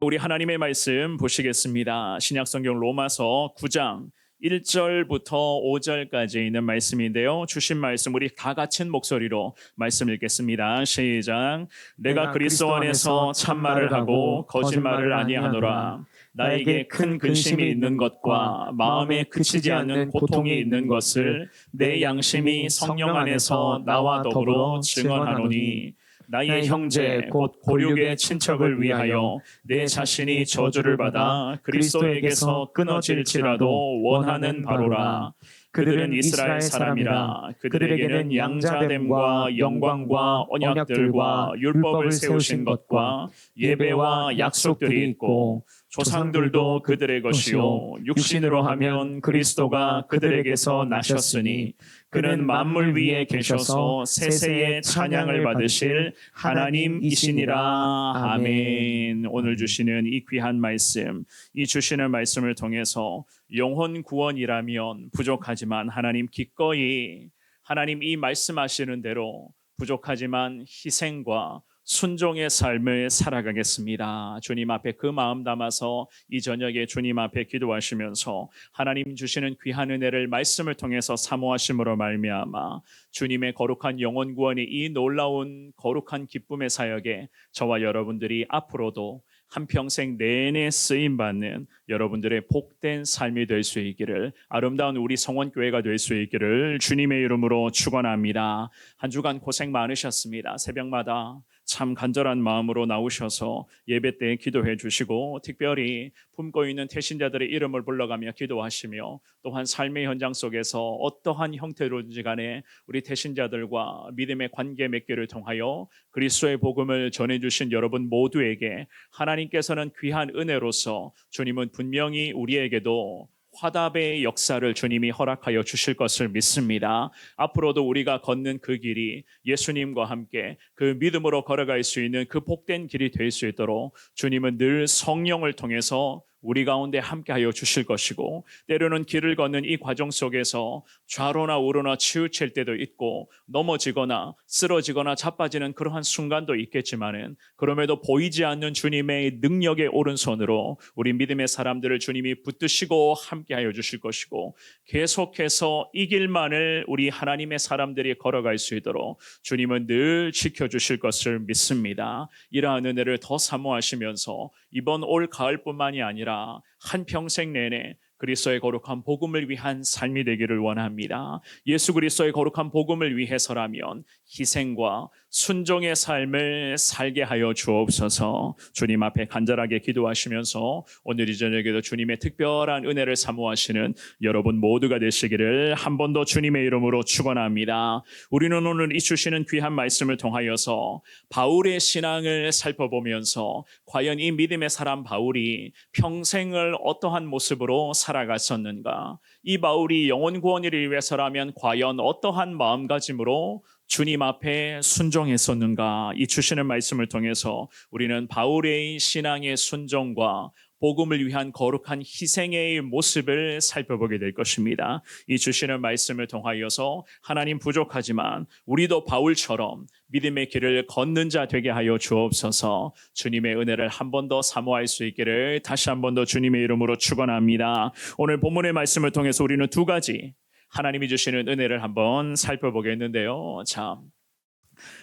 우리 하나님의 말씀 보시겠습니다. 신약성경 로마서 9장 1절부터 5절까지 있는 말씀인데요. 주신 말씀 우리 다 같은 목소리로 말씀 읽겠습니다. 시작. 내가 그리스도 안에서 참말을 하고 거짓말을 아니하노라. 나에게 큰 근심이 있는 것과 마음에 그치지 않는 고통이 있는 것을 내 양심이 성령 안에서 나와 더불어 증언하노니 나의 형제 곧 고륙의 친척을 위하여 내 자신이 저주를 받아 그리스도에게서 끊어질지라도 원하는 바로라. 그들은 이스라엘 사람이라. 그들에게는 양자됨과 영광과 언약들과 율법을 세우신 것과 예배와 약속들이 있고 조상들도 그들의 것이요 육신으로 하면 그리스도가 그들에게서 나셨으니 그는 만물 위에 계셔서 세세의 찬양을 받으실 하나님이시니라. 아멘. 오늘 주시는 이 귀한 말씀, 이 주시는 말씀을 통해서 영혼 구원이라면 부족하지만 하나님 기꺼이 하나님 이 말씀하시는 대로 부족하지만 희생과 순종의 삶을 살아가겠습니다. 주님 앞에 그 마음 담아서 이 저녁에 주님 앞에 기도하시면서 하나님 주시는 귀한 은혜를 말씀을 통해서 사모하심으로 말미암아 주님의 거룩한 영혼 구원이 이 놀라운 거룩한 기쁨의 사역에 저와 여러분들이 앞으로도 한평생 내내 쓰임받는 여러분들의 복된 삶이 될 수 있기를, 아름다운 우리 성원교회가 될 수 있기를 주님의 이름으로 축원합니다. 한 주간 고생 많으셨습니다. 새벽마다 참 간절한 마음으로 나오셔서 예배 때 기도해 주시고 특별히 품고 있는 태신자들의 이름을 불러가며 기도하시며 또한 삶의 현장 속에서 어떠한 형태로든지 간에 우리 태신자들과 믿음의 관계 맺기를 통하여 그리스도의 복음을 전해주신 여러분 모두에게 하나님께서는 귀한 은혜로서 주님은 분명히 우리에게도 화답의 역사를 주님이 허락하여 주실 것을 믿습니다. 앞으로도 우리가 걷는 그 길이 예수님과 함께 그 믿음으로 걸어갈 수 있는 그 복된 길이 될 수 있도록 주님은 늘 성령을 통해서 우리 가운데 함께하여 주실 것이고, 때로는 길을 걷는 이 과정 속에서 좌로나 우로나 치우칠 때도 있고 넘어지거나 쓰러지거나 자빠지는 그러한 순간도 있겠지만은 그럼에도 보이지 않는 주님의 능력의 오른손으로 우리 믿음의 사람들을 주님이 붙드시고 함께하여 주실 것이고, 계속해서 이 길만을 우리 하나님의 사람들이 걸어갈 수 있도록 주님은 늘 지켜주실 것을 믿습니다. 이러한 은혜를 더 사모하시면서 이번 올 가을뿐만이 아니라 한평생 내내 그리스도의 거룩한 복음을 위한 삶이 되기를 원합니다. 예수 그리스도의 거룩한 복음을 위해서라면 희생과 순종의 삶을 살게 하여 주옵소서. 주님 앞에 간절하게 기도하시면서 오늘 이 저녁에도 주님의 특별한 은혜를 사모하시는 여러분 모두가 되시기를 한 번 더 주님의 이름으로 축원합니다. 우리는 오늘 이 주시는 귀한 말씀을 통하여서 바울의 신앙을 살펴보면서 과연 이 믿음의 사람 바울이 평생을 어떠한 모습으로 살아갔었는가, 이 바울이 영혼 구원을 위해서라면 과연 어떠한 마음가짐으로 주님 앞에 순종했었는가, 이 주시는 말씀을 통해서 우리는 바울의 신앙의 순종과 복음을 위한 거룩한 희생의 모습을 살펴보게 될 것입니다. 이 주시는 말씀을 통하여서 하나님 부족하지만 우리도 바울처럼 믿음의 길을 걷는 자 되게 하여 주옵소서. 주님의 은혜를 한 번 더 사모할 수 있기를 다시 한 번 더 주님의 이름으로 축원합니다. 오늘 본문의 말씀을 통해서 우리는 두 가지 하나님이 주시는 은혜를 한번 살펴보겠는데요. 자,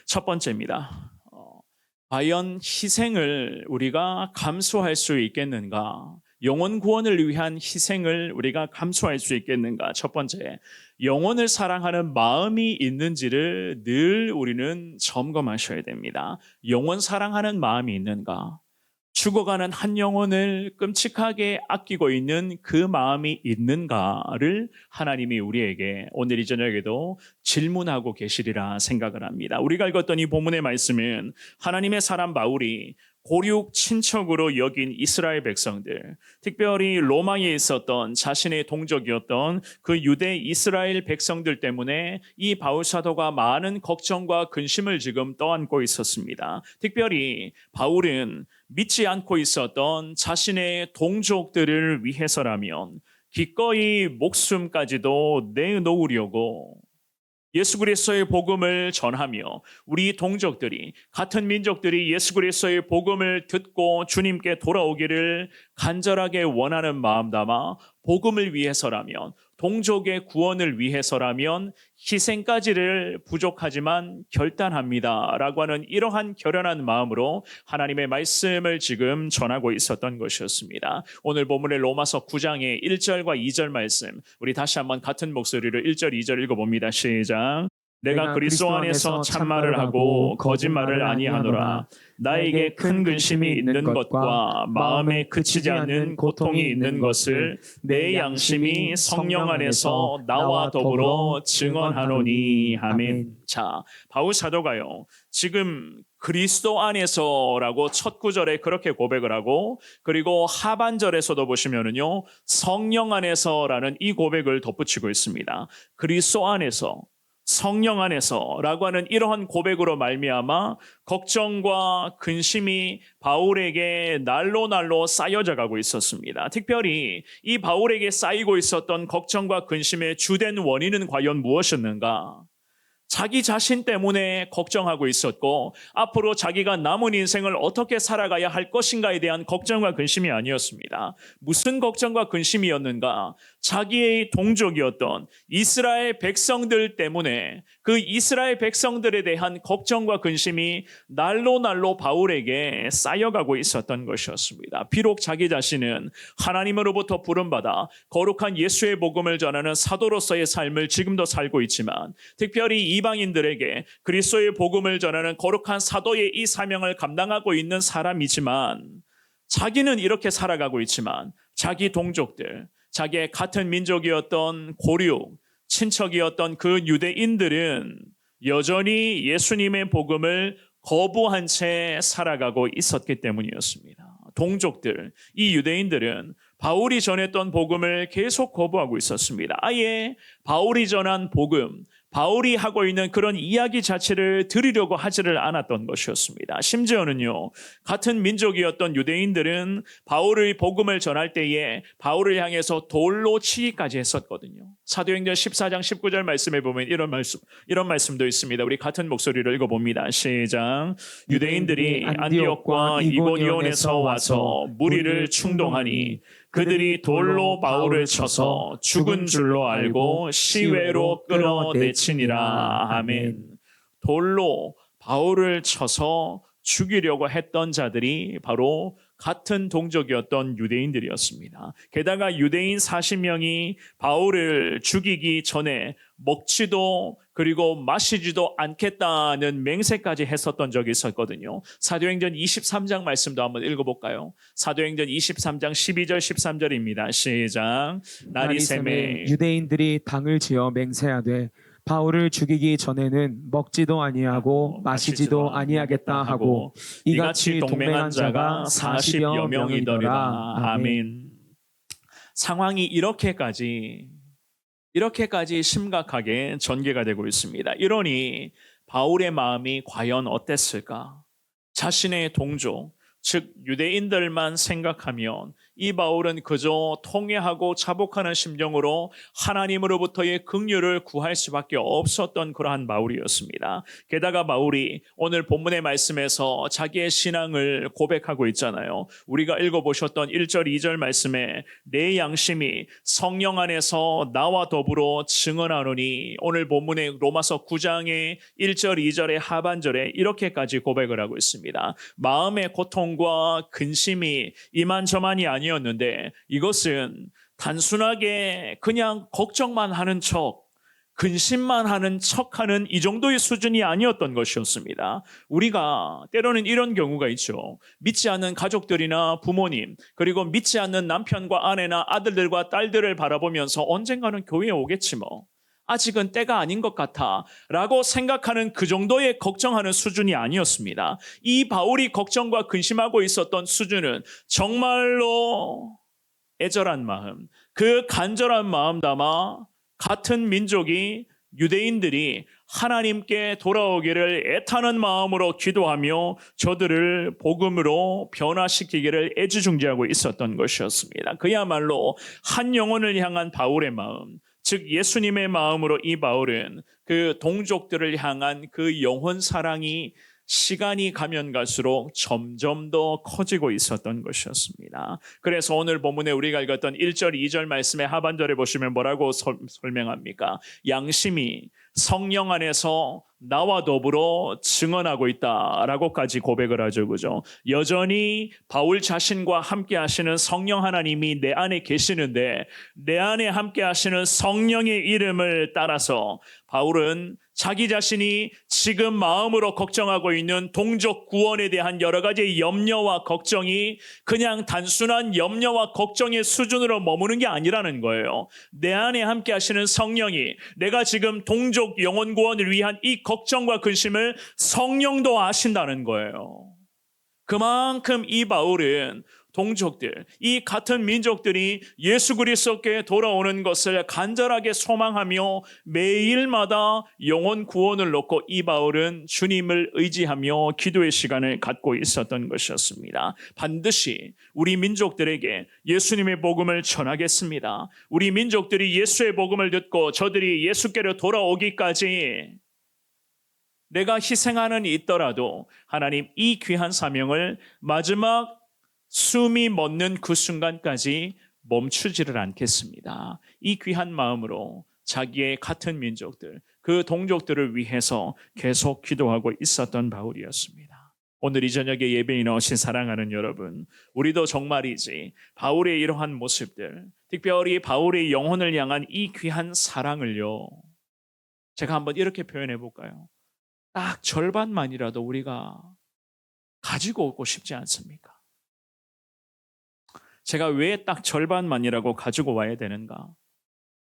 첫 번째입니다. 과연 희생을 우리가 감수할 수 있겠는가? 영혼 구원을 위한 희생을 우리가 감수할 수 있겠는가? 첫 번째, 영혼을 사랑하는 마음이 있는지를 늘 우리는 점검하셔야 됩니다. 영혼 사랑하는 마음이 있는가? 죽어가는 한 영혼을 끔찍하게 아끼고 있는 그 마음이 있는가를 하나님이 우리에게 오늘 이 저녁에도 질문하고 계시리라 생각을 합니다. 우리가 읽었던 이 본문의 말씀은 하나님의 사람 바울이 고륙 친척으로 여긴 이스라엘 백성들, 특별히 로마에 있었던 자신의 동족이었던 그 유대 이스라엘 백성들 때문에 이 바울 사도가 많은 걱정과 근심을 지금 떠안고 있었습니다. 특별히 바울은 믿지 않고 있었던 자신의 동족들을 위해서라면 기꺼이 목숨까지도 내놓으려고 예수 그리스도의 복음을 전하며 우리 동족들이 같은 민족들이 예수 그리스도의 복음을 듣고 주님께 돌아오기를 간절하게 원하는 마음 담아 복음을 위해서라면 동족의 구원을 위해서라면 희생까지를 부족하지만 결단합니다라고 하는 이러한 결연한 마음으로 하나님의 말씀을 지금 전하고 있었던 것이었습니다. 오늘 본문의 로마서 9장의 1절과 2절 말씀 우리 다시 한번 같은 목소리로 1절 2절 읽어봅니다. 시작. 내가 그리스도 안에서 참말을 하고 거짓말을 아니하노라. 나에게 큰 근심이 있는 것과 마음에 그치지 않는 고통이 있는 것을 내 양심이 성령 안에서 나와 더불어 증언하노니. 아멘. 자, 바울 사도가요, 지금 그리스도 안에서라고 첫 구절에 그렇게 고백을 하고, 그리고 하반절에서도 보시면은요, 성령 안에서라는 이 고백을 덧붙이고 있습니다. 그리스도 안에서, 성령 안에서라고 하는 이러한 고백으로 말미암아 걱정과 근심이 바울에게 날로 쌓여져 가고 있었습니다. 특별히 이 바울에게 쌓이고 있었던 걱정과 근심의 주된 원인은 과연 무엇이었는가? 자기 자신 때문에 걱정하고 있었고 앞으로 자기가 남은 인생을 어떻게 살아가야 할 것인가에 대한 걱정과 근심이 아니었습니다. 무슨 걱정과 근심이었는가? 자기의 동족이었던 이스라엘 백성들 때문에 그 이스라엘 백성들에 대한 걱정과 근심이 날로 바울에게 쌓여가고 있었던 것이었습니다. 비록 자기 자신은 하나님으로부터 부름받아 거룩한 예수의 복음을 전하는 사도로서의 삶을 지금도 살고 있지만, 특별히 이방인들에게 그리스도의 복음을 전하는 거룩한 사도의 이 사명을 감당하고 있는 사람이지만, 자기는 이렇게 살아가고 있지만 자기 동족들, 자기의 같은 민족이었던 고륙, 친척이었던 그 유대인들은 여전히 예수님의 복음을 거부한 채 살아가고 있었기 때문이었습니다. 동족들, 이 유대인들은 바울이 전했던 복음을 계속 거부하고 있었습니다. 아예 바울이 전한 복음, 바울이 하고 있는 그런 이야기 자체를 들으려고 하지를 않았던 것이었습니다. 심지어는요, 같은 민족이었던 유대인들은 바울의 복음을 전할 때에 바울을 향해서 돌로 치기까지 했었거든요. 사도행전 14장 19절 말씀에 보면 이런 말씀도 있습니다. 우리 같은 목소리로 읽어봅니다. 시작. 유대인들이 안디옥과 이고니온에서 와서 무리를 충동하니 그들이 돌로 바울을 쳐서 죽은 줄로 알고 시외로 끌어내치니라. 아멘. 돌로 바울을 쳐서 죽이려고 했던 자들이 바로 같은 동족이었던 유대인들이었습니다. 게다가 유대인 40명이 바울을 죽이기 전에 먹지도 그리고 마시지도 않겠다는 맹세까지 했었던 적이 있었거든요. 사도행전 23장 말씀도 한번 읽어볼까요? 사도행전 23장 12절 13절입니다. 시작. 날이 새매 유대인들이 당을 지어 맹세하되 바울을 죽이기 전에는 먹지도 아니하고 마시지도 아니하겠다 하고 이같이 동맹한 자가 40여 명이더라. 아멘. 상황이 이렇게까지 심각하게 전개가 되고 있습니다. 이러니 바울의 마음이 과연 어땠을까? 자신의 동족, 즉 유대인들만 생각하면 이 바울은 그저 통회하고 자복하는 심정으로 하나님으로부터의 긍휼을 구할 수밖에 없었던 그러한 바울이었습니다. 게다가 바울이 오늘 본문의 말씀에서 자기의 신앙을 고백하고 있잖아요. 우리가 읽어보셨던 1절 2절 말씀에 내 양심이 성령 안에서 나와 더불어 증언하노니, 오늘 본문의 로마서 9장의 1절 2절의 하반절에 이렇게까지 고백을 하고 있습니다. 마음의 고통과 근심이 이만저만이 아니었는데 이것은 단순하게 그냥 걱정만 하는 척, 근심만 하는 척하는 이 정도의 수준이 아니었던 것이었습니다. 우리가 때로는 이런 경우가 있죠. 믿지 않는 가족들이나 부모님, 그리고 믿지 않는 남편과 아내나 아들들과 딸들을 바라보면서 언젠가는 교회에 오겠지 뭐, 아직은 때가 아닌 것 같아 라고 생각하는 그 정도의 걱정하는 수준이 아니었습니다. 이 바울이 걱정과 근심하고 있었던 수준은 정말로 애절한 마음, 그 간절한 마음 담아 같은 민족이, 유대인들이 하나님께 돌아오기를 애타는 마음으로 기도하며 저들을 복음으로 변화시키기를 애지중지하고 있었던 것이었습니다. 그야말로 한 영혼을 향한 바울의 마음, 즉 예수님의 마음으로 이 바울은 그 동족들을 향한 그 영혼 사랑이 시간이 가면 갈수록 점점 더 커지고 있었던 것이었습니다. 그래서 오늘 본문에 우리가 읽었던 1절, 2절 말씀의 하반절에 보시면 뭐라고 설명합니까? 양심이 성령 안에서 나와 더불어 증언하고 있다라고까지 고백을 하죠. 그죠? 여전히 바울 자신과 함께 하시는 성령 하나님이 내 안에 계시는데 내 안에 함께 하시는 성령의 이름을 따라서 바울은 자기 자신이 지금 마음으로 걱정하고 있는 동족 구원에 대한 여러 가지 염려와 걱정이 그냥 단순한 염려와 걱정의 수준으로 머무는 게 아니라는 거예요. 내 안에 함께 하시는 성령이 내가 지금 동족 영혼 구원을 위한 이 걱정과 근심을 성령도 아신다는 거예요. 그만큼 이 바울은 동족들, 이 같은 민족들이 예수 그리스도께 돌아오는 것을 간절하게 소망하며 매일마다 영혼 구원을 놓고 이 바울은 주님을 의지하며 기도의 시간을 갖고 있었던 것이었습니다. 반드시 우리 민족들에게 예수님의 복음을 전하겠습니다. 우리 민족들이 예수의 복음을 듣고 저들이 예수께로 돌아오기까지 내가 희생하는 이 있더라도 하나님 이 귀한 사명을 마지막 숨이 멎는 그 순간까지 멈추지를 않겠습니다. 이 귀한 마음으로 자기의 같은 민족들, 그 동족들을 위해서 계속 기도하고 있었던 바울이었습니다. 오늘 이 저녁에 예배에 나오신 사랑하는 여러분, 우리도 정말이지 바울의 이러한 모습들, 특별히 바울의 영혼을 향한 이 귀한 사랑을요, 제가 한번 이렇게 표현해 볼까요? 딱 절반만이라도 우리가 가지고 오고 싶지 않습니까? 제가 왜 딱 절반만이라고 가지고 와야 되는가?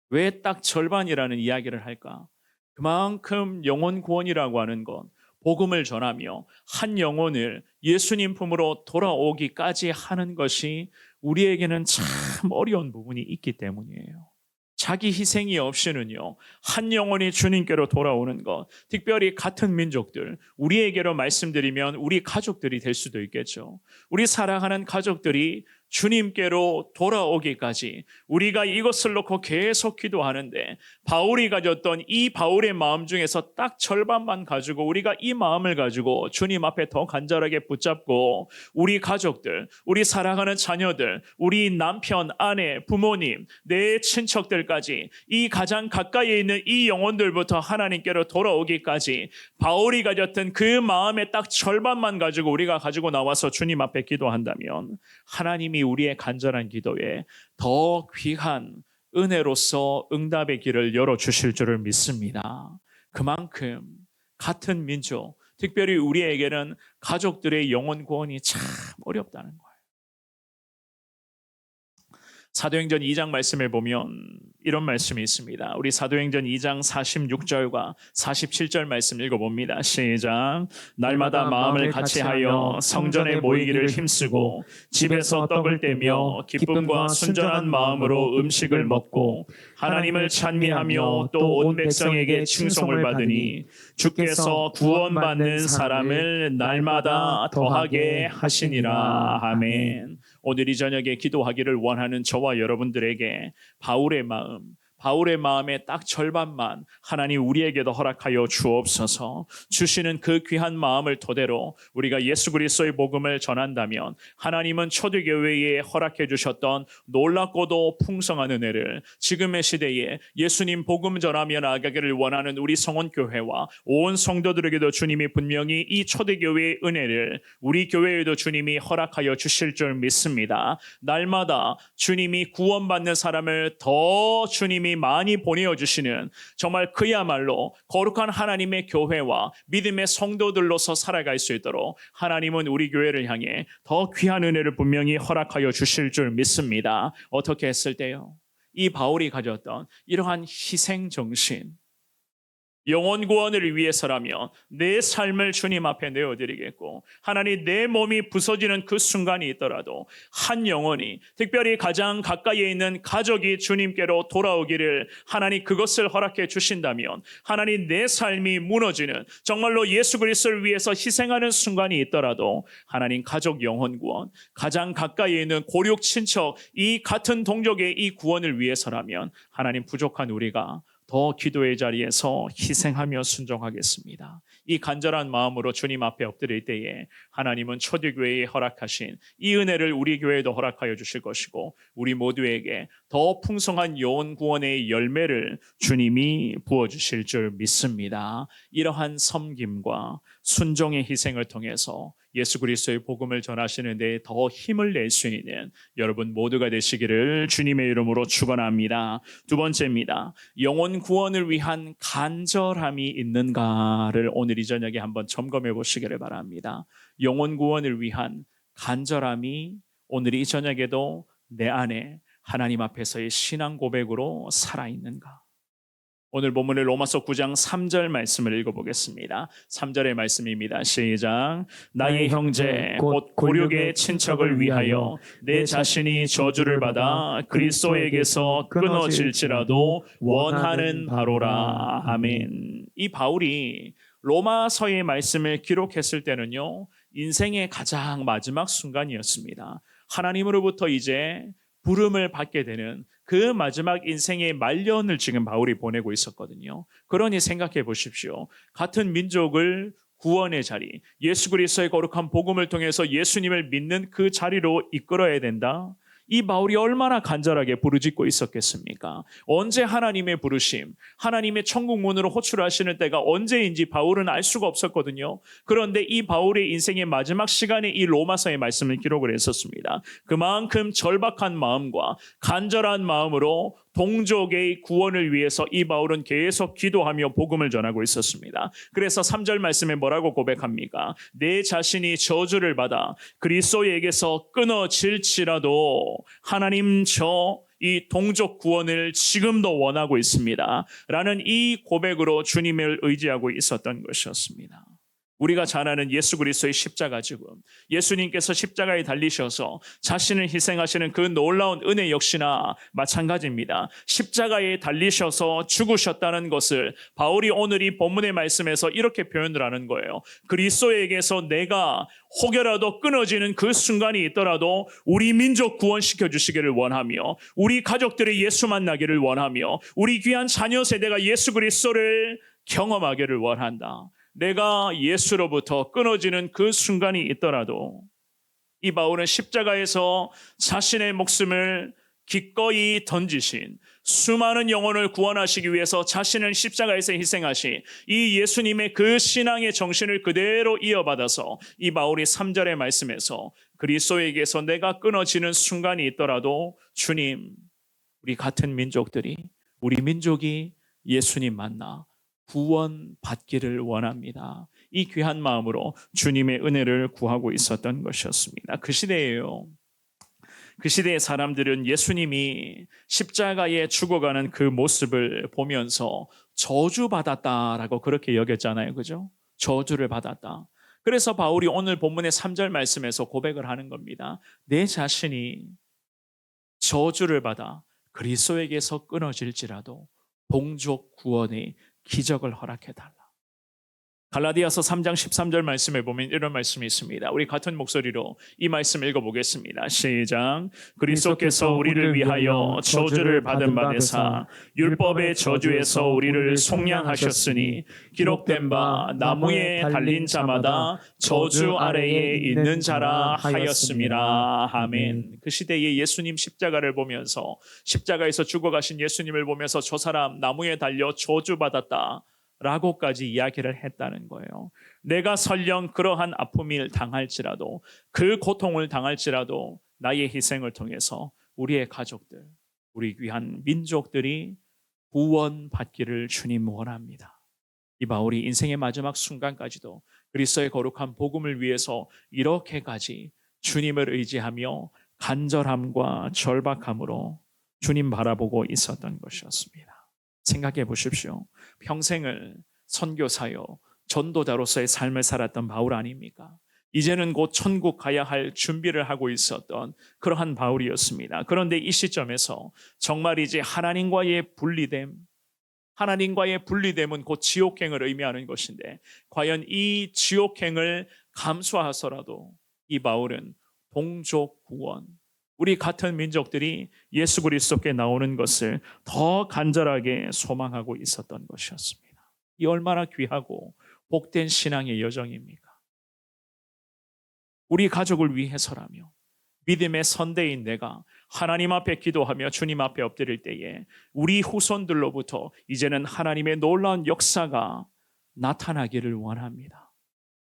왜 딱 절반이라는 이야기를 할까? 그만큼 영혼 구원이라고 하는 것, 복음을 전하며 한 영혼을 예수님 품으로 돌아오기까지 하는 것이 우리에게는 참 어려운 부분이 있기 때문이에요. 자기 희생이 없이는요, 한 영혼이 주님께로 돌아오는 것, 특별히 같은 민족들, 우리에게로 말씀드리면 우리 가족들이 될 수도 있겠죠. 우리 사랑하는 가족들이 주님께로 돌아오기까지 우리가 이것을 놓고 계속 기도하는데 바울이 가졌던 이 바울의 마음 중에서 딱 절반만 가지고 우리가 이 마음을 가지고 주님 앞에 더 간절하게 붙잡고 우리 가족들, 우리 사랑하는 자녀들, 우리 남편, 아내, 부모님, 내 친척들까지 이 가장 가까이에 있는 이 영혼들부터 하나님께로 돌아오기까지 바울이 가졌던 그 마음의 딱 절반만 가지고 우리가 가지고 나와서 주님 앞에 기도한다면 하나님이 우리의 간절한 기도에 더 귀한 은혜로서 응답의 길을 열어주실 줄을 믿습니다. 그만큼 같은 민족, 특별히 우리에게는 가족들의 영혼 구원이 참 어렵다는 거예요. 사도행전 2장 말씀을 보면 이런 말씀이 있습니다. 우리 사도행전 2장 46절과 47절 말씀 읽어봅니다. 시작. 날마다 마음을 같이하여 성전에 모이기를 힘쓰고 집에서 떡을 떼며 기쁨과 순전한 마음으로 음식을 먹고 하나님을 찬미하며 또 온 백성에게 칭송을 받으니 주께서 구원받는 사람을 날마다 더하게 하시니라. 아멘. 오늘 이 저녁에 기도하기를 원하는 저와 여러분들에게 바울의 마음의 딱 절반만 하나님 우리에게도 허락하여 주옵소서. 주시는 그 귀한 마음을 토대로 우리가 예수 그리스도의 복음을 전한다면 하나님은 초대교회에 허락해 주셨던 놀랍고도 풍성한 은혜를 지금의 시대에 예수님 복음 전하며 나아가기를 원하는 우리 성원교회와 온 성도들에게도 주님이 분명히 이 초대교회의 은혜를 우리 교회에도 주님이 허락하여 주실 줄 믿습니다. 날마다 주님이 구원받는 사람을 더 주님이 많이 보내어주시는 정말 그야말로 거룩한 하나님의 교회와 믿음의 성도들로서 살아갈 수 있도록 하나님은 우리 교회를 향해 더 귀한 은혜를 분명히 허락하여 주실 줄 믿습니다. 어떻게 했을 때요? 이 바울이 가졌던 이러한 희생정신, 영혼 구원을 위해서라면 내 삶을 주님 앞에 내어드리겠고, 하나님 내 몸이 부서지는 그 순간이 있더라도 한 영혼이, 특별히 가장 가까이에 있는 가족이 주님께로 돌아오기를 하나님 그것을 허락해 주신다면, 하나님 내 삶이 무너지는, 정말로 예수 그리스도를 위해서 희생하는 순간이 있더라도 하나님 가족 영혼 구원, 가장 가까이에 있는 고륙 친척, 이 같은 동족의 이 구원을 위해서라면 하나님 부족한 우리가 더 기도의 자리에서 희생하며 순종하겠습니다. 이 간절한 마음으로 주님 앞에 엎드릴 때에 하나님은 초대교회에 허락하신 이 은혜를 우리 교회에도 허락하여 주실 것이고, 우리 모두에게 더 풍성한 영혼 구원의 열매를 주님이 부어주실 줄 믿습니다. 이러한 섬김과 순종의 희생을 통해서 예수 그리스도의 복음을 전하시는 데 더 힘을 낼 수 있는 여러분 모두가 되시기를 주님의 이름으로 축원합니다. 두 번째입니다. 영혼 구원을 위한 간절함이 있는가를 오늘 이 저녁에 한번 점검해 보시기를 바랍니다. 영혼 구원을 위한 간절함이 오늘 이 저녁에도 내 안에 하나님 앞에서의 신앙 고백으로 살아있는가? 오늘 본문의 로마서 9장 3절 말씀을 읽어보겠습니다. 3절의 말씀입니다. 시작. 나의 형제 곧 고륙의 친척을 위하여 내 자신이 저주를 받아 그리스도에게서 끊어질지라도 원하는 바로라. 아멘. 이 바울이 로마서의 말씀을 기록했을 때는요, 인생의 가장 마지막 순간이었습니다. 하나님으로부터 이제 부름을 받게 되는 그 마지막 인생의 말년을 지금 바울이 보내고 있었거든요. 그러니 생각해 보십시오. 같은 민족을 구원의 자리, 예수 그리스도의 거룩한 복음을 통해서 예수님을 믿는 그 자리로 이끌어야 된다. 이 바울이 얼마나 간절하게 부르짖고 있었겠습니까? 언제 하나님의 부르심, 하나님의 천국 문으로 호출하시는 때가 언제인지 바울은 알 수가 없었거든요. 그런데 이 바울의 인생의 마지막 시간에 이 로마서의 말씀을 기록을 했었습니다. 그만큼 절박한 마음과 간절한 마음으로 동족의 구원을 위해서 이 바울은 계속 기도하며 복음을 전하고 있었습니다. 그래서 3절 말씀에 뭐라고 고백합니까? 내 자신이 저주를 받아 그리스도에게서 끊어질지라도 하나님 이 동족 구원을 지금도 원하고 있습니다. 라는 이 고백으로 주님을 의지하고 있었던 것이었습니다. 우리가 잘 아는 예수 그리스도의 십자가 죽음, 예수님께서 십자가에 달리셔서 자신을 희생하시는 그 놀라운 은혜 역시나 마찬가지입니다. 십자가에 달리셔서 죽으셨다는 것을 바울이 오늘 이 본문의 말씀에서 이렇게 표현을 하는 거예요. 그리스도에게서 내가 혹여라도 끊어지는 그 순간이 있더라도 우리 민족 구원시켜 주시기를 원하며, 우리 가족들이 예수 만나기를 원하며, 우리 귀한 자녀 세대가 예수 그리스도를 경험하기를 원한다. 내가 예수로부터 끊어지는 그 순간이 있더라도 이 바울은 십자가에서 자신의 목숨을 기꺼이 던지신, 수많은 영혼을 구원하시기 위해서 자신을 십자가에서 희생하신 이 예수님의 그 신앙의 정신을 그대로 이어받아서 이 바울이 3절의 말씀에서 그리스도에게서 내가 끊어지는 순간이 있더라도 주님, 우리 같은 민족들이, 우리 민족이 예수님 만나 구원 받기를 원합니다. 이 귀한 마음으로 주님의 은혜를 구하고 있었던 것이었습니다. 그 시대에요. 그 시대의 사람들은 예수님이 십자가에 죽어가는 그 모습을 보면서 저주받았다라고 그렇게 여겼잖아요. 그죠? 저주를 받았다. 그래서 바울이 오늘 본문의 3절 말씀에서 고백을 하는 겁니다. 내 자신이 저주를 받아 그리스도에게서 끊어질지라도 동족 구원의 기적을 허락해달라. 갈라디아서 3장 13절 말씀에 보면 이런 말씀이 있습니다. 우리 같은 목소리로 이 말씀 읽어보겠습니다. 시작. 그리스도께서 우리를 위하여 저주를 받은 바 되사 율법의 저주에서 우리를 속량하셨으니 기록된 바 나무에 달린 자마다 저주 아래에 있는 자라 하였음이라. 아멘. 그 시대에 예수님 십자가를 보면서, 십자가에서 죽어가신 예수님을 보면서 저 사람 나무에 달려 저주받았다 라고까지 이야기를 했다는 거예요. 내가 설령 그러한 아픔을 당할지라도, 그 고통을 당할지라도 나의 희생을 통해서 우리의 가족들, 우리 귀한 민족들이 구원받기를 주님 원합니다. 이 바울이 인생의 마지막 순간까지도 그리스도의 거룩한 복음을 위해서 이렇게까지 주님을 의지하며 간절함과 절박함으로 주님 바라보고 있었던 것이었습니다. 생각해 보십시오. 평생을 선교사요, 전도자로서의 삶을 살았던 바울 아닙니까? 이제는 곧 천국 가야 할 준비를 하고 있었던 그러한 바울이었습니다. 그런데 이 시점에서 정말 이제 하나님과의 분리됨은 곧 지옥행을 의미하는 것인데, 과연 이 지옥행을 감수하서라도 이 바울은 동족 구원, 우리 같은 민족들이 예수 그리스도께 나오는 것을 더 간절하게 소망하고 있었던 것이었습니다. 이 얼마나 귀하고 복된 신앙의 여정입니까? 우리 가족을 위해서라며 믿음의 선대인 내가 하나님 앞에 기도하며 주님 앞에 엎드릴 때에 우리 후손들로부터 이제는 하나님의 놀라운 역사가 나타나기를 원합니다.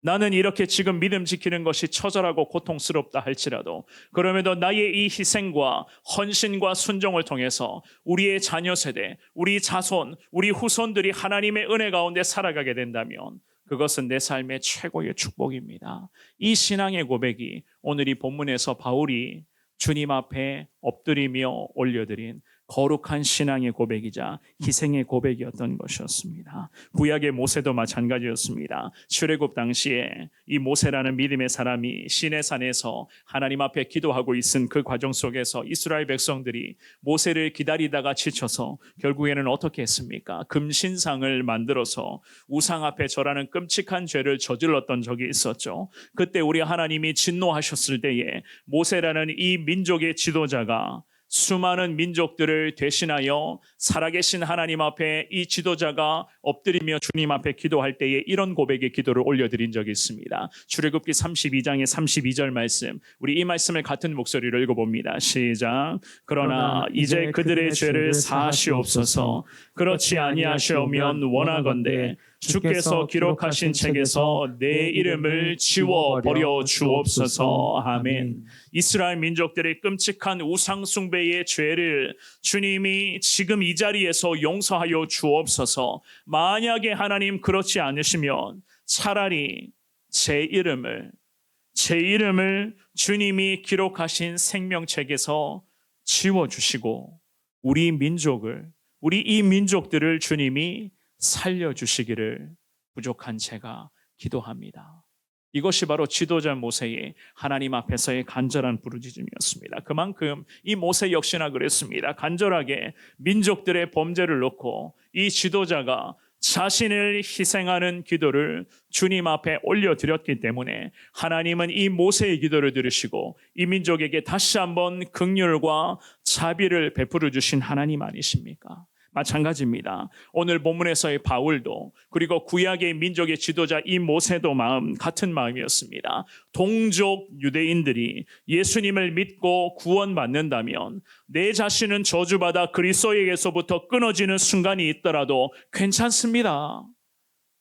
나는 이렇게 지금 믿음 지키는 것이 처절하고 고통스럽다 할지라도 그럼에도 나의 이 희생과 헌신과 순종을 통해서 우리의 자녀 세대, 우리 자손, 우리 후손들이 하나님의 은혜 가운데 살아가게 된다면 그것은 내 삶의 최고의 축복입니다. 이 신앙의 고백이 오늘 이 본문에서 바울이 주님 앞에 엎드리며 올려드린 거룩한 신앙의 고백이자 희생의 고백이었던 것이었습니다. 구약의 모세도 마찬가지였습니다. 출애굽 당시에 이 모세라는 믿음의 사람이 시내산에서 하나님 앞에 기도하고 있은 그 과정 속에서 이스라엘 백성들이 모세를 기다리다가 지쳐서 결국에는 어떻게 했습니까? 금신상을 만들어서 우상 앞에 절하는 끔찍한 죄를 저질렀던 적이 있었죠. 그때 우리 하나님이 진노하셨을 때에 모세라는 이 민족의 지도자가 수많은 민족들을 대신하여 살아계신 하나님 앞에 이 지도자가 엎드리며 주님 앞에 기도할 때에 이런 고백의 기도를 올려드린 적이 있습니다. 출애굽기 32장의 32절 말씀, 우리 이 말씀을 같은 목소리로 읽어봅니다. 시작. 그러나 이제 그들의 죄를 사하시옵소서. 그렇지 아니하시오면 원하건대 주께서 기록하신 책에서 내 이름을 지워버려 주옵소서. 아멘. 이스라엘 민족들의 끔찍한 우상 숭배의 죄를 주님이 지금 이 자리에서 용서하여 주옵소서. 만약에 하나님 그렇지 않으시면 차라리 제 이름을 주님이 기록하신 생명책에서 지워주시고 우리 이 민족들을 주님이 살려주시기를 부족한 제가 기도합니다. 이것이 바로 지도자 모세의 하나님 앞에서의 간절한 부르짖음이었습니다. 그만큼 이 모세 역시나 그랬습니다. 간절하게 민족들의 범죄를 놓고 이 지도자가 자신을 희생하는 기도를 주님 앞에 올려드렸기 때문에 하나님은 이 모세의 기도를 들으시고 이 민족에게 다시 한번 긍휼과 자비를 베풀어 주신 하나님 아니십니까? 마찬가지입니다. 오늘 본문에서의 바울도 그리고 구약의 민족의 지도자 이 모세도 같은 마음이었습니다. 동족 유대인들이 예수님을 믿고 구원받는다면 내 자신은 저주받아 그리스도에게서부터 끊어지는 순간이 있더라도 괜찮습니다.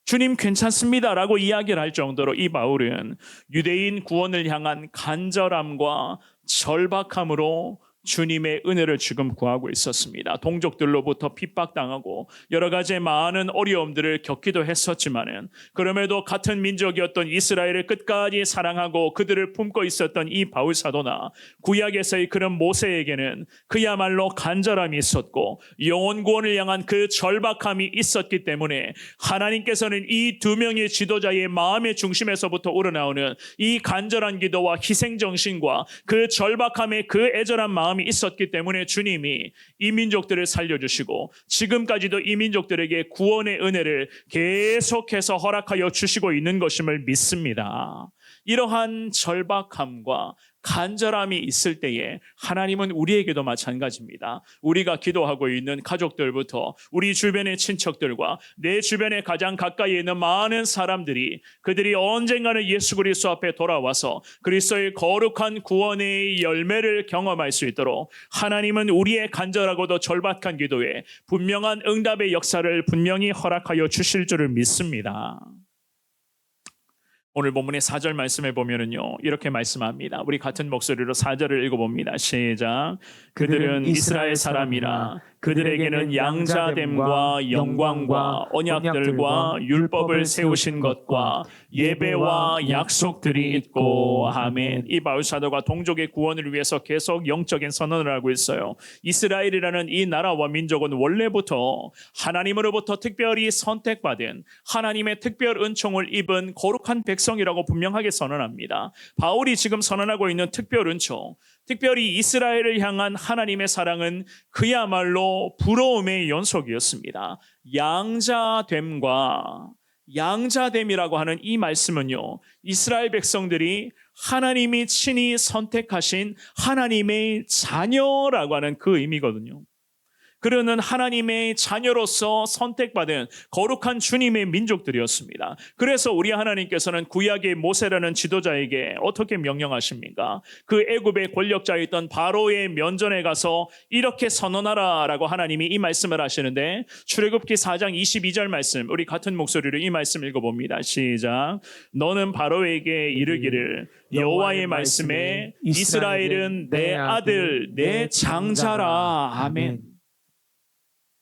주님 괜찮습니다라고 이야기를 할 정도로 이 바울은 유대인 구원을 향한 간절함과 절박함으로 주님의 은혜를 지금 구하고 있었습니다. 동족들로부터 핍박당하고 여러 가지 많은 어려움들을 겪기도 했었지만은 그럼에도 같은 민족이었던 이스라엘을 끝까지 사랑하고 그들을 품고 있었던 이 바울 사도나 구약에서의 그런 모세에게는 그야말로 간절함이 있었고 영혼 구원을 향한 그 절박함이 있었기 때문에 하나님께서는 이 두 명의 지도자의 마음의 중심에서부터 우러나오는 이 간절한 기도와 희생정신과 그 절박함의 그 애절한 마음이 있었기 때문에 주님이 이 민족들을 살려주시고 지금까지도 이 민족들에게 구원의 은혜를 계속해서 허락하여 주시고 있는 것임을 믿습니다. 이러한 절박함과 간절함이 있을 때에 하나님은 우리에게도 마찬가지입니다. 우리가 기도하고 있는 가족들부터 우리 주변의 친척들과 내 주변에 가장 가까이 있는 많은 사람들이 그들이 언젠가는 예수 그리스도 앞에 돌아와서 그리스도의 거룩한 구원의 열매를 경험할 수 있도록 하나님은 우리의 간절하고도 절박한 기도에 분명한 응답의 역사를 분명히 허락하여 주실 줄을 믿습니다. 오늘 본문의 4절 말씀에 보면은요 이렇게 말씀합니다. 우리 같은 목소리로 4절을 읽어봅니다. 시작. 그들은 이스라엘 사람이라 그들에게는 양자됨과 영광과 언약들과 율법을 세우신 것과 예배와 약속들이 있고 아멘. 이 바울 사도가 동족의 구원을 위해서 계속 영적인 선언을 하고 있어요. 이스라엘이라는 이 나라와 민족은 원래부터 하나님으로부터 특별히 선택받은 하나님의 특별 은총을 입은 거룩한 백성이라고 분명하게 선언합니다. 바울이 지금 선언하고 있는 특별 은총, 특별히 이스라엘을 향한 하나님의 사랑은 그야말로 부러움의 연속이었습니다. 양자됨이라고 하는 이 말씀은요, 이스라엘 백성들이 하나님이 친히 선택하신 하나님의 자녀라고 하는 그 의미거든요. 그러는 하나님의 자녀로서 선택받은 거룩한 주님의 민족들이었습니다. 그래서 우리 하나님께서는 구약의 모세라는 지도자에게 어떻게 명령하십니까? 그 애굽의 권력자였던 바로의 면전에 가서 이렇게 선언하라라고 하나님이 이 말씀을 하시는데, 출애굽기 4장 22절 말씀, 우리 같은 목소리로 이 말씀 읽어봅니다. 시작. 너는 바로에게 이르기를 여호와의 말씀에 이스라엘은 내 아들 내 장자라. 아멘.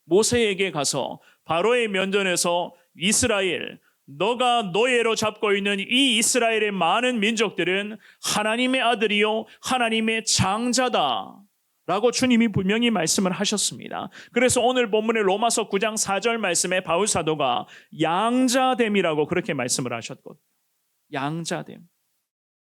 모세에게 가서 바로의 면전에서 이스라엘, 너가 노예로 잡고 있는 이 이스라엘의 많은 민족들은 하나님의 아들이요 하나님의 장자다 라고 주님이 분명히 말씀을 하셨습니다. 그래서 오늘 본문의 로마서 9장 4절 말씀에 바울 사도가 양자됨이라고 그렇게 말씀을 하셨거든요. 양자됨.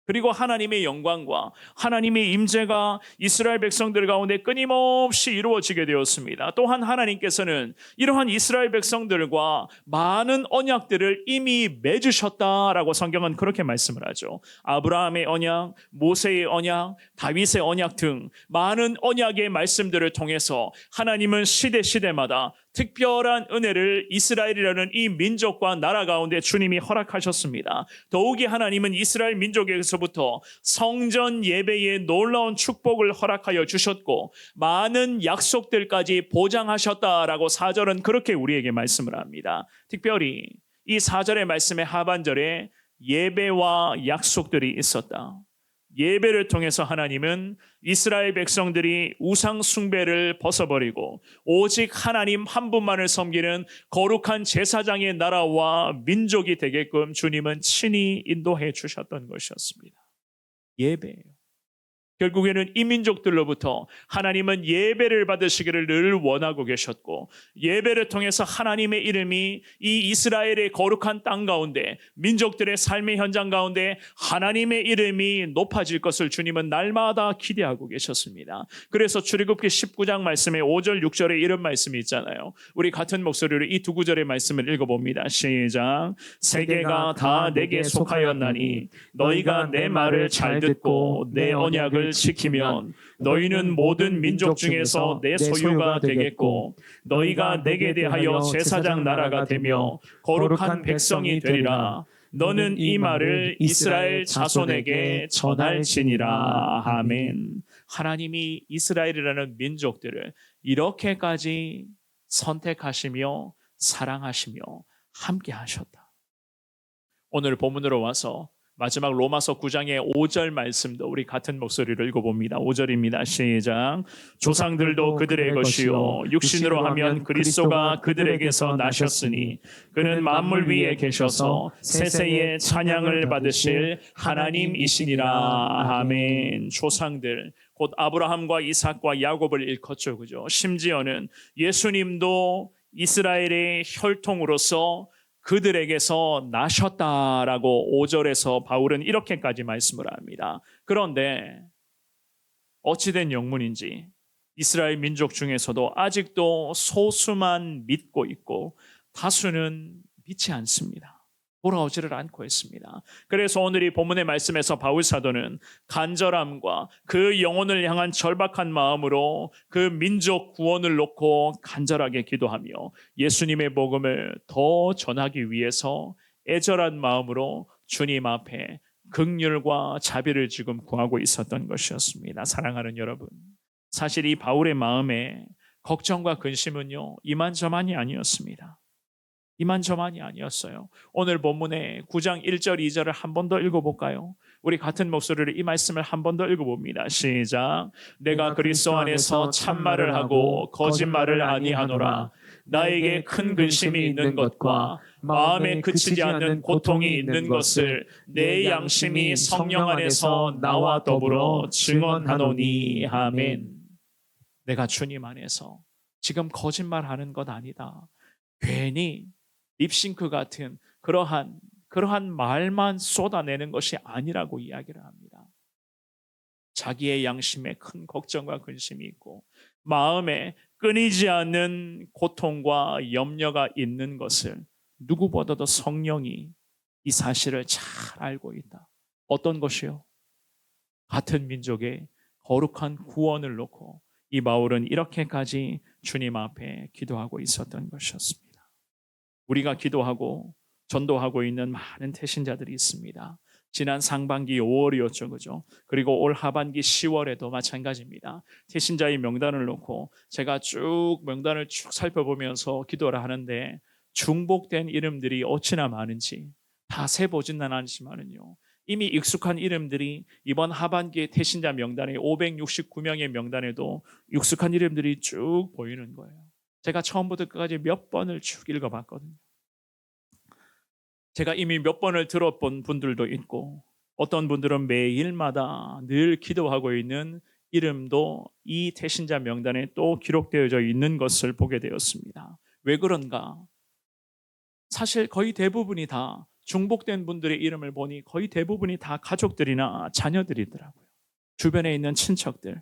그리고 하나님의 영광과 하나님의 임재가 이스라엘 백성들 가운데 끊임없이 이루어지게 되었습니다. 또한 하나님께서는 이러한 이스라엘 백성들과 많은 언약들을 이미 맺으셨다라고 성경은 그렇게 말씀을 하죠. 아브라함의 언약, 모세의 언약, 다윗의 언약 등 많은 언약의 말씀들을 통해서 하나님은 시대마다 특별한 은혜를 이스라엘이라는 이 민족과 나라 가운데 주님이 허락하셨습니다. 더욱이 하나님은 이스라엘 민족에서부터 성전 예배의 놀라운 축복을 허락하여 주셨고 많은 약속들까지 보장하셨다라고 4절은 그렇게 우리에게 말씀을 합니다. 특별히 이 4절의 말씀의 하반절에 예배와 약속들이 있었다. 예배를 통해서 하나님은 이스라엘 백성들이 우상 숭배를 벗어버리고 오직 하나님 한 분만을 섬기는 거룩한 제사장의 나라와 민족이 되게끔 주님은 친히 인도해 주셨던 것이었습니다. 예배예요. 결국에는 이 민족들로부터 하나님은 예배를 받으시기를 늘 원하고 계셨고, 예배를 통해서 하나님의 이름이 이 이스라엘의 거룩한 땅 가운데, 민족들의 삶의 현장 가운데 하나님의 이름이 높아질 것을 주님은 날마다 기대하고 계셨습니다. 그래서 출애굽기 19장 말씀에 5절 6절에 이런 말씀이 있잖아요. 우리 같은 목소리로 이 두 구절의 말씀을 읽어봅니다. 시작. 세계가 다 내게 속하였나니 너희가 내 말을 잘 듣고 내 언약을 지키면 너희는 모든 민족 중에서 내 소유가 되겠고 너희가 내게 대하여 제사장 나라가 되며 거룩한 백성이 되리라. 너는 이 말을 이스라엘 자손에게 전할지니라. 아멘. 하나님이 이스라엘이라는 민족들을 이렇게까지 선택하시며 사랑하시며 함께 하셨다. 오늘 본문으로 와서 마지막 로마서 9장의 5절 말씀도 우리 같은 목소리로 읽어봅니다. 5절입니다. 시작. 조상들도 그들의 것이요 육신으로 하면 그리스도가 그들에게서 나셨으니 그는 만물 위에 계셔서 세세의 찬양을 받으실 하나님이시니라. 아멘. 조상들 곧 아브라함과 이삭과 야곱을 일컫죠. 그죠? 심지어는 예수님도 이스라엘의 혈통으로서 그들에게서 나셨다라고 5절에서 바울은 이렇게까지 말씀을 합니다. 그런데 어찌된 영문인지 이스라엘 민족 중에서도 아직도 소수만 믿고 있고 다수는 믿지 않습니다. 돌아오지를 않고 있습니다. 그래서 오늘 이 본문의 말씀에서 바울 사도는 간절함과 그 영혼을 향한 절박한 마음으로 그 민족 구원을 놓고 간절하게 기도하며 예수님의 복음을 더 전하기 위해서 애절한 마음으로 주님 앞에 긍휼과 자비를 지금 구하고 있었던 것이었습니다. 사랑하는 여러분, 사실 이 바울의 마음에 걱정과 근심은요 이만저만이 아니었습니다. 이만저만이 아니었어요. 오늘 본문의 9장 1절 2절을 한 번 더 읽어볼까요? 우리 같은 목소리로 이 말씀을 한 번 더 읽어봅니다. 시작. 내가 그리스도 안에서 참말을 하고 거짓말을 아니하노라. 나에게 큰 근심이 있는 것과 마음에 그치지 않는 고통이 있는 것을 내 양심이 성령 안에서 나와 더불어 증언하노니. 아멘. 내가 주님 안에서 지금 거짓말하는 것 아니다. 괜히 립싱크 같은 그러한 말만 쏟아내는 것이 아니라고 이야기를 합니다. 자기의 양심에 큰 걱정과 근심이 있고 마음에 끊이지 않는 고통과 염려가 있는 것을 누구보다도 성령이 이 사실을 잘 알고 있다. 어떤 것이요? 같은 민족의 거룩한 구원을 놓고 이 바울은 이렇게까지 주님 앞에 기도하고 있었던 것이었습니다. 우리가 기도하고 전도하고 있는 많은 태신자들이 있습니다. 지난 상반기 5월이었죠, 그죠? 그리고 올 하반기 10월에도 마찬가지입니다. 태신자의 명단을 놓고 제가 쭉 명단을 쭉 살펴보면서 기도를 하는데 중복된 이름들이 어찌나 많은지 다 세보지는 않지만은요. 이미 익숙한 이름들이 이번 하반기에 태신자 명단에 569명의 명단에도 익숙한 이름들이 쭉 보이는 거예요. 제가 처음부터 끝까지 몇 번을 쭉 읽어봤거든요. 제가 이미 몇 번을 들어본 분들도 있고 어떤 분들은 매일마다 늘 기도하고 있는 이름도 이 태신자 명단에 또 기록되어져 있는 것을 보게 되었습니다. 왜 그런가? 사실 거의 대부분이 다 중복된 분들의 이름을 보니 거의 대부분이 다 가족들이나 자녀들이더라고요. 주변에 있는 친척들.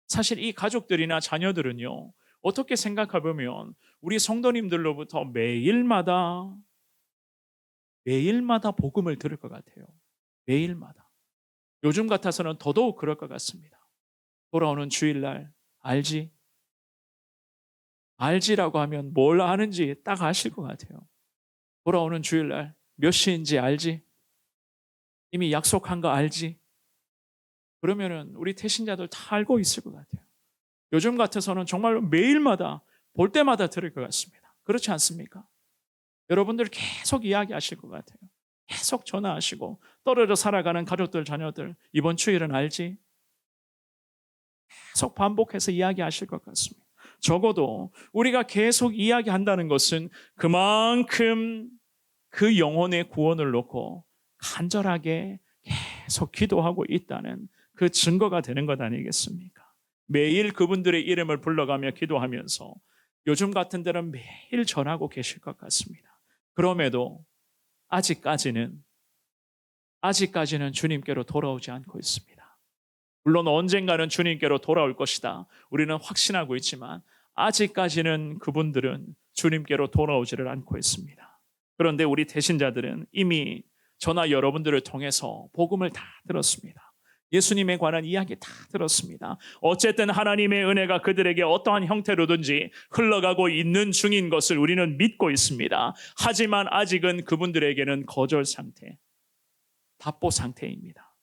사실 이 가족들이나 자녀들은요. 어떻게 생각해보면 우리 성도님들로부터 매일마다 복음을 들을 것 같아요. 매일마다. 요즘 같아서는 더더욱 그럴 것 같습니다. 돌아오는 주일날 알지? 알지라고 하면 뭘 아는지 딱 아실 것 같아요. 돌아오는 주일날 몇 시인지 알지? 이미 약속한 거 알지? 그러면은 우리 태신자들 다 알고 있을 것 같아요. 요즘 같아서는 정말로 매일마다 볼 때마다 들을 것 같습니다. 그렇지 않습니까? 여러분들 계속 이야기하실 것 같아요. 계속 전화하시고 떨어져 살아가는 가족들, 자녀들 이번 주일은 알지? 계속 반복해서 이야기하실 것 같습니다. 적어도 우리가 계속 이야기한다는 것은 그만큼 그 영혼의 구원을 놓고 간절하게 계속 기도하고 있다는 그 증거가 되는 것 아니겠습니까? 매일 그분들의 이름을 불러가며 기도하면서 요즘 같은 데는 매일 전하고 계실 것 같습니다. 그럼에도 아직까지는 주님께로 돌아오지 않고 있습니다. 물론 언젠가는 주님께로 돌아올 것이다. 우리는 확신하고 있지만 아직까지는 그분들은 주님께로 돌아오지를 않고 있습니다. 그런데 우리 태신자들은 이미 저나 여러분들을 통해서 복음을 다 들었습니다. 예수님에 관한 이야기 다 들었습니다. 어쨌든 하나님의 은혜가 그들에게 어떠한 형태로든지 흘러가고 있는 중인 것을 우리는 믿고 있습니다. 하지만 아직은 그분들에게는 거절 상태, 답보 상태입니다.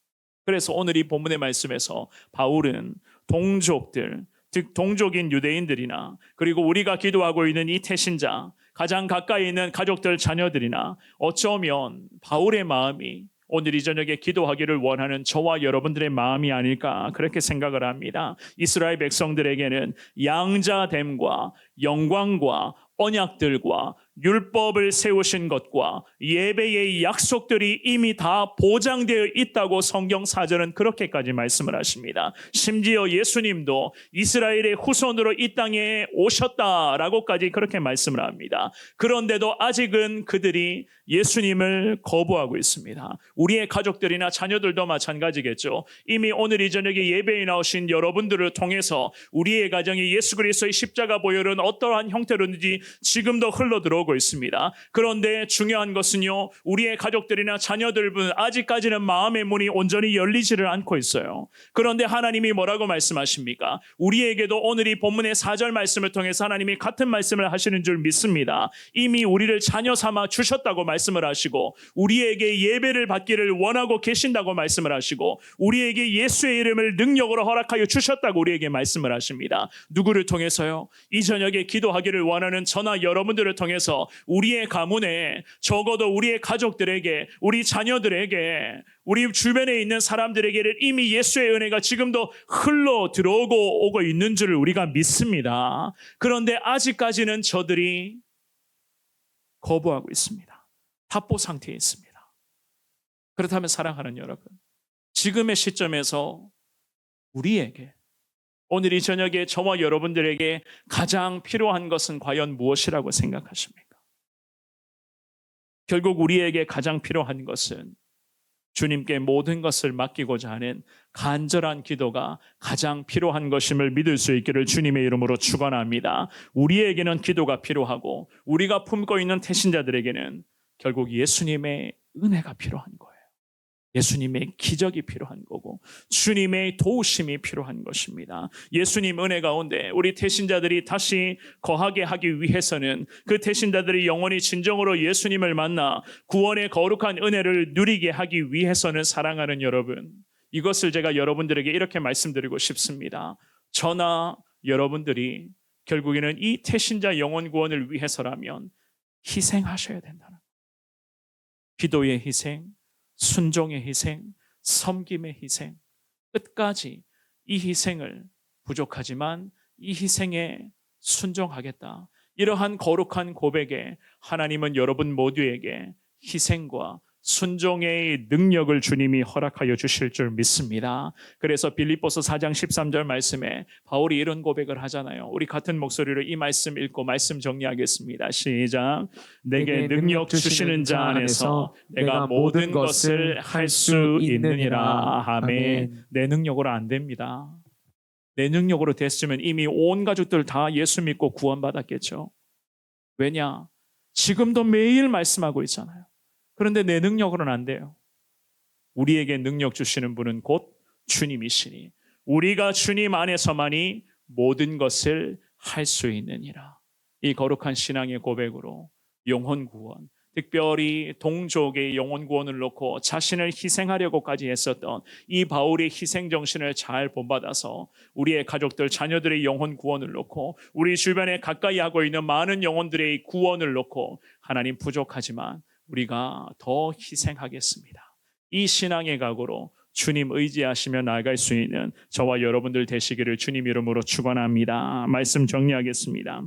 그래서 오늘 이 본문의 말씀에서 바울은 동족들, 즉 동족인 유대인들이나 그리고 우리가 기도하고 있는 이 태신자, 가장 가까이 있는 가족들, 자녀들이나 어쩌면 바울의 마음이 오늘 이 저녁에 기도하기를 원하는 저와 여러분들의 마음이 아닐까 그렇게 생각을 합니다. 이스라엘 백성들에게는 양자됨과 영광과 언약들과 율법을 세우신 것과 예배의 약속들이 이미 다 보장되어 있다고 성경 사전은 그렇게까지 말씀을 하십니다. 심지어 예수님도 이스라엘의 후손으로 이 땅에 오셨다라고까지 그렇게 말씀을 합니다. 그런데도 아직은 그들이 예수님을 거부하고 있습니다. 우리의 가족들이나 자녀들도 마찬가지겠죠. 이미 오늘 이 저녁에 예배에 나오신 여러분들을 통해서 우리의 가정에 예수 그리스도의 십자가 보혈은 어떠한 형태로든지 지금도 흘러들어오고 있습니다. 그런데 중요한 것은요, 우리의 가족들이나 자녀들은 아직까지는 마음의 문이 온전히 열리지를 않고 있어요. 그런데 하나님이 뭐라고 말씀하십니까? 우리에게도 오늘 이 본문의 4절 말씀을 통해서 하나님이 같은 말씀을 하시는 줄 믿습니다. 이미 우리를 자녀 삼아 주셨다고 말씀을 하시고 우리에게 예배를 받기를 원하고 계신다고 말씀을 하시고 우리에게 예수의 이름을 능력으로 허락하여 주셨다고 우리에게 말씀을 하십니다. 누구를 통해서요? 이 저녁에 기도하기를 원하는 저나 여러분들을 통해서 통해서 우리의 가문에, 적어도 우리의 가족들에게, 우리 자녀들에게, 우리 주변에 있는 사람들에게 이미 예수의 은혜가 지금도 흘러 들어오고 있는 줄을 우리가 믿습니다. 그런데 아직까지는 저들이 거부하고 있습니다. 답보 상태에 있습니다. 그렇다면 사랑하는 여러분, 지금의 시점에서 우리에게, 오늘 이 저녁에 저와 여러분들에게 가장 필요한 것은 과연 무엇이라고 생각하십니까? 결국 우리에게 가장 필요한 것은 주님께 모든 것을 맡기고자 하는 간절한 기도가 가장 필요한 것임을 믿을 수 있기를 주님의 이름으로 축원합니다. 우리에게는 기도가 필요하고 우리가 품고 있는 태신자들에게는 결국 예수님의 은혜가 필요한 거예요. 예수님의 기적이 필요한 거고 주님의 도우심이 필요한 것입니다. 예수님 은혜 가운데 우리 태신자들이 다시 거하게 하기 위해서는, 그 태신자들이 영원히 진정으로 예수님을 만나 구원의 거룩한 은혜를 누리게 하기 위해서는, 사랑하는 여러분, 이것을 제가 여러분들에게 이렇게 말씀드리고 싶습니다. 저나 여러분들이 결국에는 이 태신자 영혼 구원을 위해서라면 희생하셔야 된다는 거예요. 기도의 희생, 순종의 희생, 섬김의 희생, 끝까지 이 희생을, 부족하지만 이 희생에 순종하겠다, 이러한 거룩한 고백에 하나님은 여러분 모두에게 희생과 순종의 능력을 주님이 허락하여 주실 줄 믿습니다. 그래서 빌립보서 4장 13절 말씀에 바울이 이런 고백을 하잖아요. 우리 같은 목소리로 이 말씀 읽고 말씀 정리하겠습니다. 시작. 내게 능력 주시는 자 안에서 내가 모든 것을 할 수 있느니라. 아멘. 내 능력으로 안 됩니다. 내 능력으로 됐으면 이미 온 가족들 다 예수 믿고 구원받았겠죠. 왜냐? 지금도 매일 말씀하고 있잖아요. 그런데 내 능력으로는 안 돼요. 우리에게 능력 주시는 분은 곧 주님이시니 우리가 주님 안에서만이 모든 것을 할 수 있느니라. 이 거룩한 신앙의 고백으로 영혼 구원, 특별히 동족의 영혼 구원을 놓고 자신을 희생하려고까지 했었던 이 바울의 희생 정신을 잘 본받아서 우리의 가족들, 자녀들의 영혼 구원을 놓고 우리 주변에 가까이 하고 있는 많은 영혼들의 구원을 놓고 하나님, 부족하지만 우리가 더 희생하겠습니다. 이 신앙의 각오로 주님 의지하시며 나아갈 수 있는 저와 여러분들 되시기를 주님 이름으로 축원합니다. 말씀 정리하겠습니다.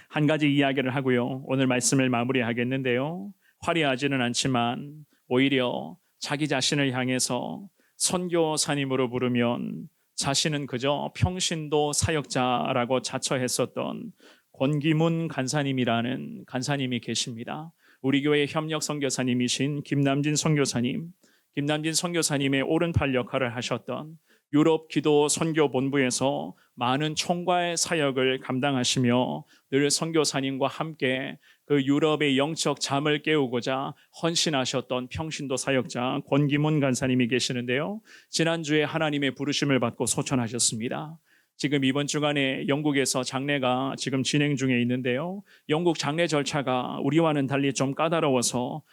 한 가지 이야기를 하고요, 오늘 말씀을 마무리하겠는데요. 화려하지는 않지만 오히려 자기 자신을 향해서 선교사님으로 부르면 자신은 그저 평신도 사역자라고 자처했었던 권기문 간사님이라는 간사님이 계십니다. 우리 교회 협력 선교사님이신 김남진 선교사님, 김남진 선교사님의 오른팔 역할을 하셨던 유럽 기도 선교 본부에서 많은 총괄 사역을 감당하시며 늘 선교사님과 함께 그 유럽의 영적 잠을 깨우고자 헌신하셨던 평신도 사역자 권기문 간사님이 계시는데요. 지난주에 하나님의 부르심을 받고 소천하셨습니다. 지금 이번 주간에 영국에서 장례가 지금 진행 중에 있는데요. 영국 장례 절차가 우리와는 달리 좀 까다로워서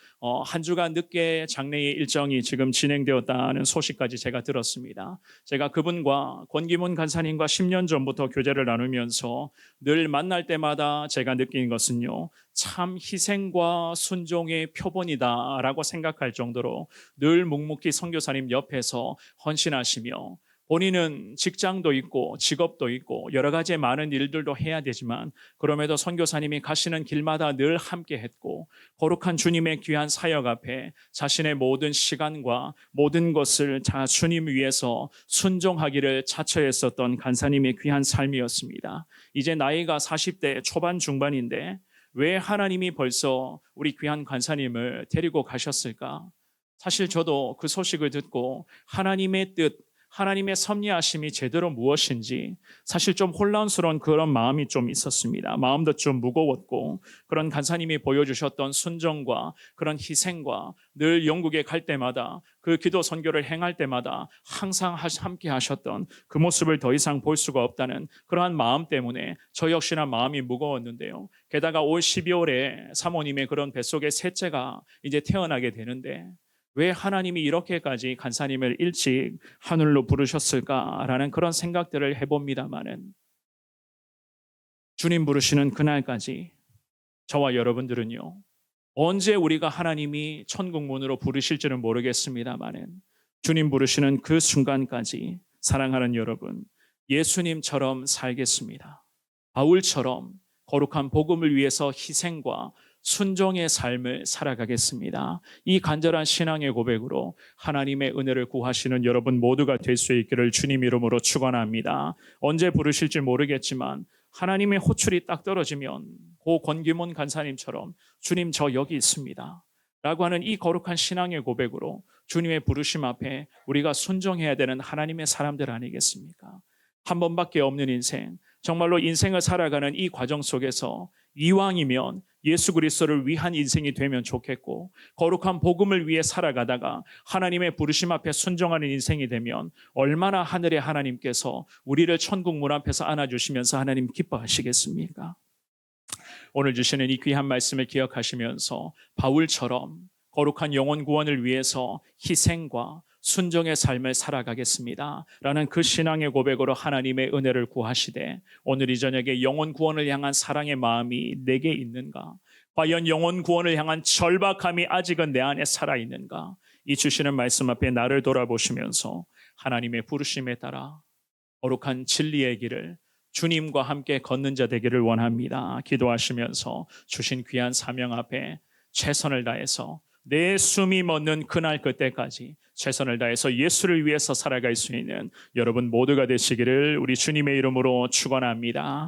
한 주간 늦게 장례의 일정이 지금 진행되었다는 소식까지 제가 들었습니다. 제가 그분과 권기문 간사님과 10년 전부터 교제를 나누면서 늘 만날 때마다 제가 느낀 것은요, 참 희생과 순종의 표본이다라고 생각할 정도로 늘 묵묵히 선교사님 옆에서 헌신하시며, 본인은 직장도 있고 직업도 있고 여러 가지 많은 일들도 해야 되지만 그럼에도 선교사님이 가시는 길마다 늘 함께 했고, 거룩한 주님의 귀한 사역 앞에 자신의 모든 시간과 모든 것을 다 주님 위해서 순종하기를 자처했었던 간사님의 귀한 삶이었습니다. 이제 나이가 40대 초반 중반인데 왜 하나님이 벌써 우리 귀한 간사님을 데리고 가셨을까? 사실 저도 그 소식을 듣고 하나님의 뜻, 하나님의 섭리하심이 제대로 무엇인지 사실 좀 혼란스러운 그런 마음이 좀 있었습니다. 마음도 좀 무거웠고, 그런 간사님이 보여주셨던 순종과 그런 희생과 늘 영국에 갈 때마다 그 기도 선교를 행할 때마다 항상 함께 하셨던 그 모습을 더 이상 볼 수가 없다는 그러한 마음 때문에 저 역시나 마음이 무거웠는데요. 게다가 올 12월에 사모님의 그런 뱃속에 셋째가 이제 태어나게 되는데 왜 하나님이 이렇게까지 간사님을 일찍 하늘로 부르셨을까라는 그런 생각들을 해봅니다마는 주님 부르시는 그날까지 저와 여러분들은요, 언제 우리가 하나님이 천국문으로 부르실지는 모르겠습니다만은 주님 부르시는 그 순간까지 사랑하는 여러분, 예수님처럼 살겠습니다. 바울처럼 거룩한 복음을 위해서 희생과 순종의 삶을 살아가겠습니다. 이 간절한 신앙의 고백으로 하나님의 은혜를 구하시는 여러분 모두가 될 수 있기를 주님 이름으로 축원합니다. 언제 부르실지 모르겠지만 하나님의 호출이 딱 떨어지면 고 권기문 간사님처럼 주님 저 여기 있습니다 라고 하는 이 거룩한 신앙의 고백으로 주님의 부르심 앞에 우리가 순종해야 되는 하나님의 사람들 아니겠습니까? 한 번밖에 없는 인생, 정말로 인생을 살아가는 이 과정 속에서 이왕이면 예수 그리스도를 위한 인생이 되면 좋겠고, 거룩한 복음을 위해 살아가다가 하나님의 부르심 앞에 순종하는 인생이 되면 얼마나 하늘의 하나님께서 우리를 천국 문 앞에서 안아주시면서 하나님 기뻐하시겠습니까? 오늘 주시는 이 귀한 말씀을 기억하시면서 바울처럼 거룩한 영혼 구원을 위해서 희생과 순종의 삶을 살아가겠습니다 라는 그 신앙의 고백으로 하나님의 은혜를 구하시되, 오늘 이 저녁에 영혼 구원을 향한 사랑의 마음이 내게 있는가? 과연 영혼 구원을 향한 절박함이 아직은 내 안에 살아있는가? 이 주시는 말씀 앞에 나를 돌아보시면서 하나님의 부르심에 따라 거룩한 진리의 길을 주님과 함께 걷는 자 되기를 원합니다. 기도하시면서 주신 귀한 사명 앞에 최선을 다해서 내 숨이 멎는 그날 그때까지 최선을 다해서 예수를 위해서 살아갈 수 있는 여러분 모두가 되시기를 우리 주님의 이름으로 축원합니다.